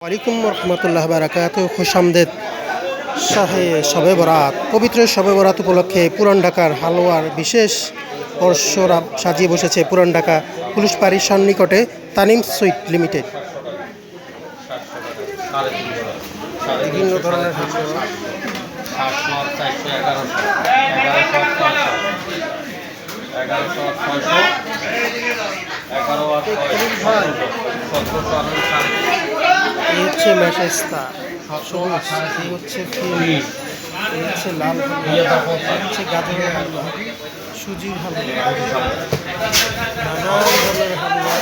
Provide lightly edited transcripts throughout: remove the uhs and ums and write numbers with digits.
ওয়ালাইকুম রহমতুল্লাহ বারাকাতুহু। খুশামদেদ শাহে শবে বরাত। পবিত্র শবে বরাত উপলক্ষে পুরান ঢাকার হালুয়ার বিশেষ পরশরা সাজিয়ে বসেছে পুরান ঢাকা পুলিশ ফাঁড়ির সন্নিকটে তানিম সুইট লিমিটেড। বিভিন্ন ধরনের এই হচ্ছে মেশেস্তা, এই হচ্ছে ফিরনি, এই হচ্ছে লাল হালুয়া, এই হচ্ছে গাজরের হালুয়া, সুজির হালুয়া, নানান ধরনের হালুয়া।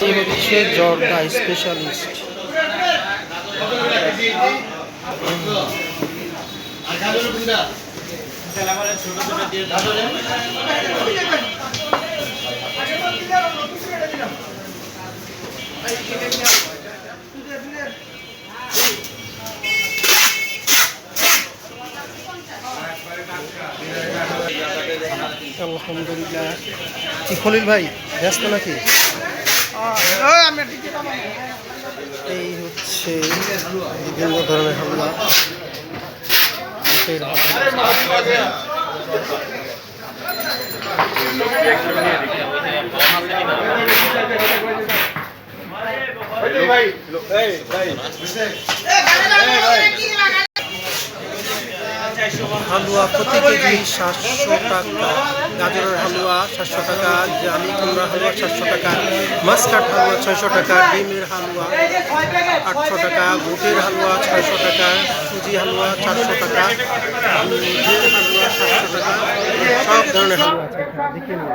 এই হচ্ছে জর্দা স্পেশালিস্ট। আলহামদুলিল্লাহ। কি খলিল ভাই ব্যস্ত নাকি? এই হচ্ছে বিভিন্ন ধরনের হালুয়া। হালুয়া প্রতি কেজি 700 টাকা, গাজরের হালুয়া 700 টাকা, জালি কুমড়া হালুয়া 700 টাকা, মাসকাট হালুয়া 600 টাকা, ডিমের হালুয়া 800 টাকা, বুটের হালুয়া 600 টাকা, সুজি হালুয়া 400 টাকা, দুধের হালুয়া 700 টাকা। সব ধরনের হালুয়া আছে দেখে নিন।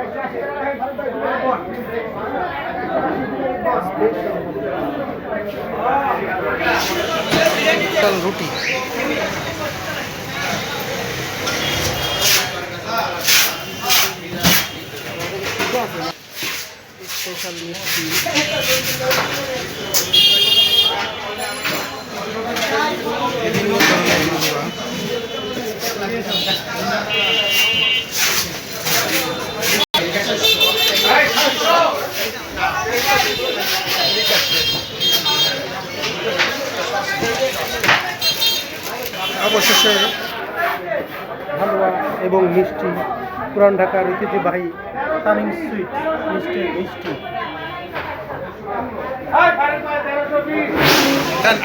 রুটি, স্পেশাল মিষ্টি, বিভিন্ন ধরনের হালুয়া। অবশেষে হালুয়া এবং মিষ্টি পুরান ঢাকার ঐতিহ্যবাহী তানিম সুইট মিষ্টি।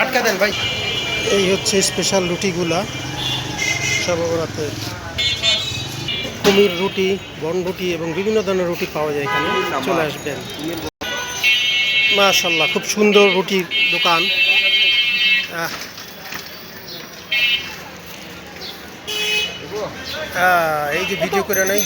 আটকা দেন ভাই। এই হচ্ছে স্পেশাল রুটিগুলা শবে বরাতে। কুমির রুটি, বন রুটি এবং বিভিন্ন ধরনের রুটি পাওয়া যায় এখানে, চলে আসবেন। মাশাআল্লাহ, খুব সুন্দর রুটির দোকান। এই যে ভিডিও করে নাই।